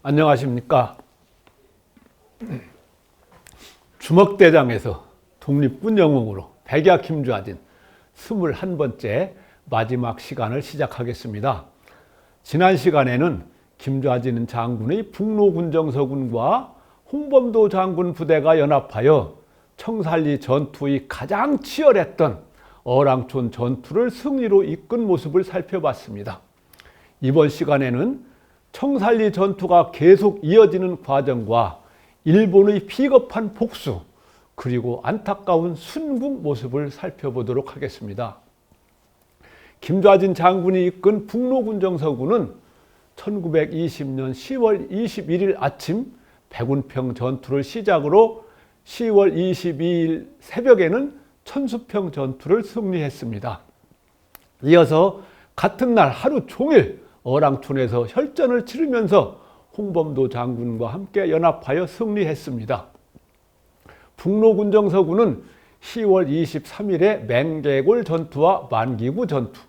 안녕하십니까. 주먹대장에서 독립군 영웅으로 백야 김좌진 21번째 마지막 시간을 시작하겠습니다. 지난 시간에는 김좌진 장군의 북로군정서군과 홍범도 장군 부대가 연합하여 청살리 전투의 가장 치열했던 어랑촌 전투를 승리로 이끈 모습을 살펴봤습니다. 이번 시간에는 청살리 전투가 계속 이어지는 과정과 일본의 비겁한 복수 그리고 안타까운 순국 모습을 살펴보도록 하겠습니다. 김좌진 장군이 이끈 북로군정서군은 1920년 10월 21일 아침 백운평 전투를 시작으로 10월 22일 새벽에는 천수평 전투를 승리했습니다. 이어서 같은 날 하루 종일 어랑촌에서 혈전을 치르면서 홍범도 장군과 함께 연합하여 승리했습니다. 북로군정서군은 10월 23일에 맹개골 전투와 만기구 전투,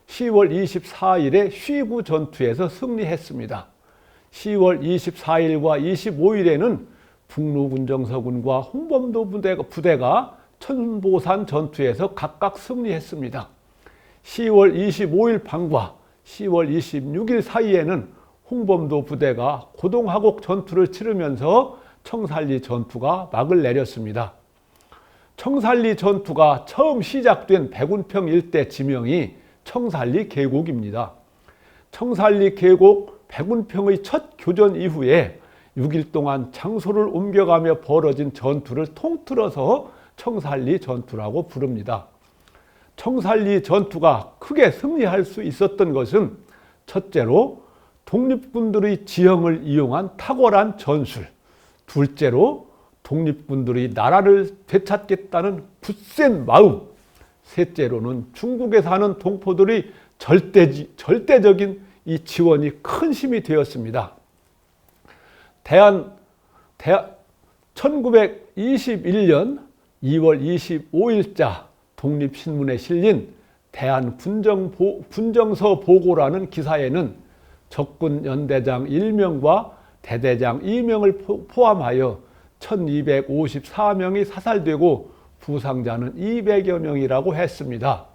10월 24일에 쉬구 전투에서 승리했습니다. 10월 24일과 25일에는 북로군정서군과 홍범도 부대가 천보산 전투에서 각각 승리했습니다. 10월 25일 밤과 10월 26일 사이에는 홍범도 부대가 고동하곡 전투를 치르면서 청살리 전투가 막을 내렸습니다. 청살리 전투가 처음 시작된 백운평 일대 지명이 청살리 계곡입니다. 청살리 계곡 백운평의 첫 교전 이후에 6일 동안 장소를 옮겨가며 벌어진 전투를 통틀어서 청살리 전투라고 부릅니다. 청살리 전투가 크게 승리할 수 있었던 것은 첫째로 독립군들의 지형을 이용한 탁월한 전술, 둘째로 독립군들의 나라를 되찾겠다는 굳센 마음, 셋째로는 중국에 사는 동포들의 절대적인 이 지원이 큰 힘이 되었습니다. 1921년 2월 25일자 독립신문에 실린 대한군정서 보고라는 기사에는 적군 연대장 1명과 대대장 2명을 포함하여 1254명이 사살되고 부상자는 200여 명이라고 했습니다.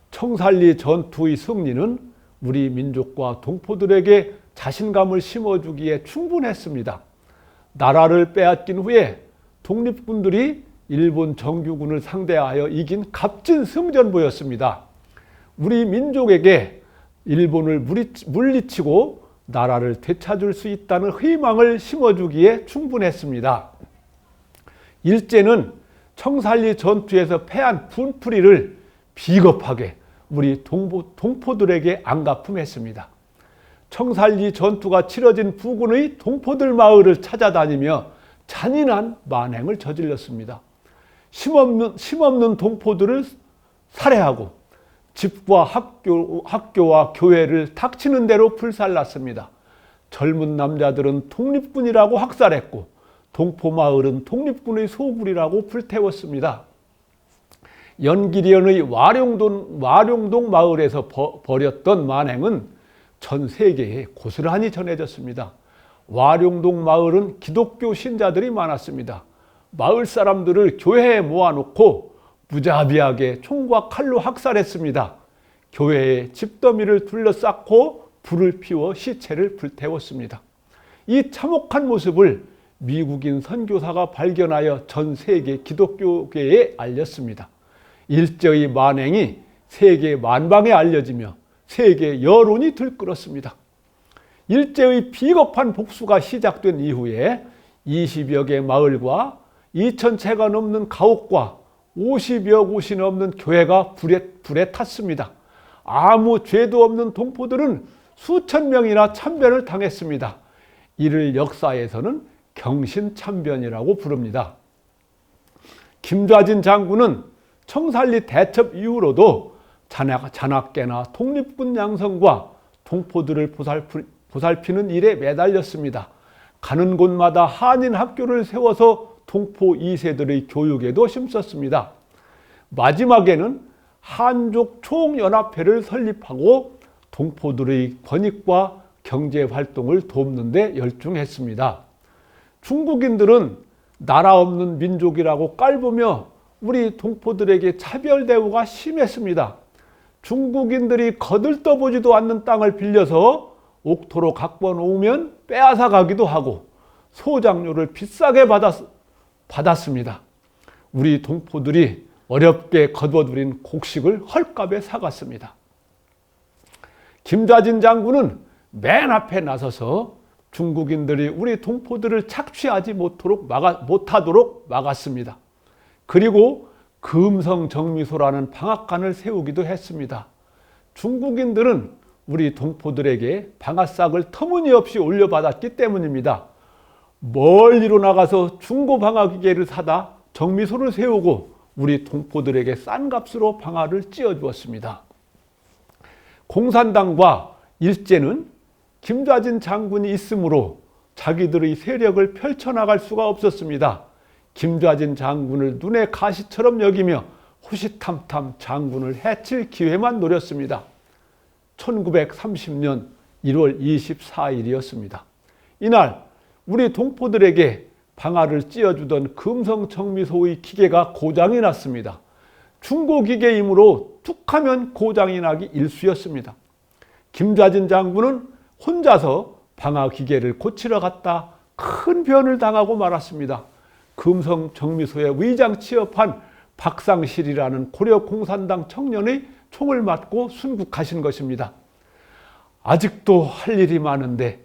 청살리 전투의 승리는 우리 민족과 동포들에게 자신감을 심어주기에 충분했습니다. 나라를 빼앗긴 후에 독립군들이 일본 정규군을 상대하여 이긴 값진 승전보였습니다. 우리 민족에게 일본을 물리치고 나라를 되찾을 수 있다는 희망을 심어주기에 충분했습니다. 일제는 청살리 전투에서 패한 분풀이를 비겁하게 우리 동포들에게 안갚음했습니다. 청살리 전투가 치러진 부근의 동포들 마을을 찾아다니며 잔인한 만행을 저질렀습니다. 힘없는 동포들을 살해하고 집과 학교와 교회를 닥치는 대로 불살랐습니다. 젊은 남자들은 독립군이라고 학살했고 동포마을은 독립군의 소굴이라고 불태웠습니다. 연기련의 와룡동 마을에서 벌였던 만행은 전 세계에 고스란히 전해졌습니다. 와룡동 마을은 기독교 신자들이 많았습니다. 마을 사람들을 교회에 모아놓고 무자비하게 총과 칼로 학살했습니다. 교회에 집더미를 둘러싸고 불을 피워 시체를 불태웠습니다. 이 참혹한 모습을 미국인 선교사가 발견하여 전 세계 기독교계에 알렸습니다. 일제의 만행이 세계 만방에 알려지며 세계 여론이 들끓었습니다. 일제의 비겁한 복수가 시작된 이후에 20여 개 마을과 2,000채가 넘는 가옥과 50여 곳이 넘는 교회가 불에 탔습니다. 아무 죄도 없는 동포들은 수천 명이나 참변을 당했습니다. 이를 역사에서는 경신참변이라고 부릅니다. 김좌진 장군은 청살리 대첩 이후로도 잔악계나 독립군 양성과 동포들을 보살피는 일에 매달렸습니다. 가는 곳마다 한인 학교를 세워서 동포 2세들의 교육에도 힘썼습니다. 마지막에는 한족 총연합회를 설립하고 동포들의 권익과 경제 활동을 돕는 데 열중했습니다. 중국인들은 나라 없는 민족이라고 깔보며 우리 동포들에게 차별 대우가 심했습니다. 중국인들이 거들떠보지도 않는 땅을 빌려서 옥토로 갖고 놓으면 빼앗아 가기도 하고 소장료를 비싸게 받았습니다. 우리 동포들이 어렵게 거둬들인 곡식을 헐값에 사갔습니다. 김좌진 장군은 맨 앞에 나서서 중국인들이 우리 동포들을 착취하지 못하도록 막았습니다. 그리고 금성정미소라는 방앗간을 세우기도 했습니다. 중국인들은 우리 동포들에게 방앗삭을 터무니없이 올려받았기 때문입니다. 멀리로 나가서 중고방아기계를 사다 정미소를 세우고 우리 동포들에게 싼 값으로 방아를 찧어주었습니다. 공산당과 일제는 김좌진 장군이 있으므로 자기들의 세력을 펼쳐나갈 수가 없었습니다. 김좌진 장군을 눈의 가시처럼 여기며 호시탐탐 장군을 해칠 기회만 노렸습니다. 1930년 1월 24일이었습니다. 이날 우리 동포들에게 방아를 찧어주던 금성정미소의 기계가 고장이 났습니다. 중고기계이므로 툭하면 고장이 나기 일쑤였습니다. 김좌진 장군은 혼자서 방아 기계를 고치러 갔다 큰 변을 당하고 말았습니다. 금성정미소에 의장 취업한 박상실이라는 고려 공산당 청년의 총을 맞고 순국하신 것입니다. 아직도 할 일이 많은데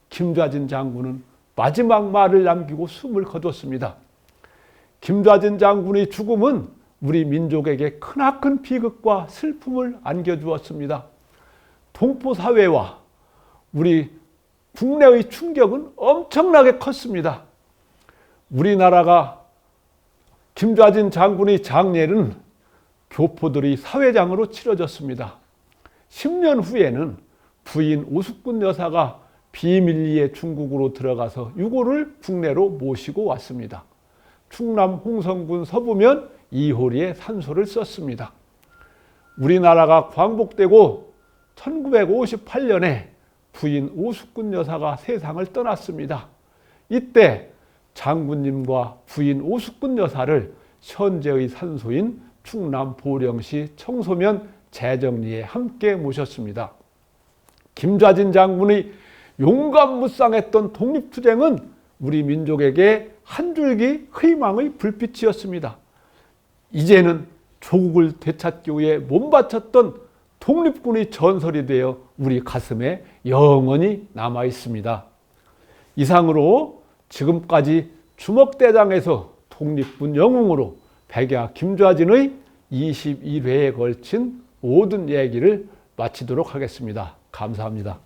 김좌진 장군은 마지막 말을 남기고 숨을 거뒀습니다. 김좌진 장군의 죽음은 우리 민족에게 크나큰 비극과 슬픔을 안겨주었습니다. 동포 사회와 우리 국내의 충격은 엄청나게 컸습니다. 우리나라가 김좌진 장군의 장례는 교포들의 사회장으로 치러졌습니다. 10년 후에는 부인 오숙군 여사가 비밀리에 중국으로 들어가서 유고를 국내로 모시고 왔습니다. 충남 홍성군 서부면 이호리에 산소를 썼습니다. 우리나라가 광복되고 1958년에 부인 오숙군 여사가 세상을 떠났습니다. 이때 장군님과 부인 오숙군 여사를 현재의 산소인 충남 보령시 청소면 재정리에 함께 모셨습니다. 김좌진 장군의 용감무쌍했던 독립투쟁은 우리 민족에게 한 줄기 희망의 불빛이었습니다. 이제는 조국을 되찾기 위해 몸바쳤던 독립군의 전설이 되어 우리 가슴에 영원히 남아 있습니다. 이상으로 지금까지 주먹대장에서 독립군 영웅으로 백야 김좌진의 21회에 걸친 모든 얘기를 마치도록 하겠습니다. 감사합니다.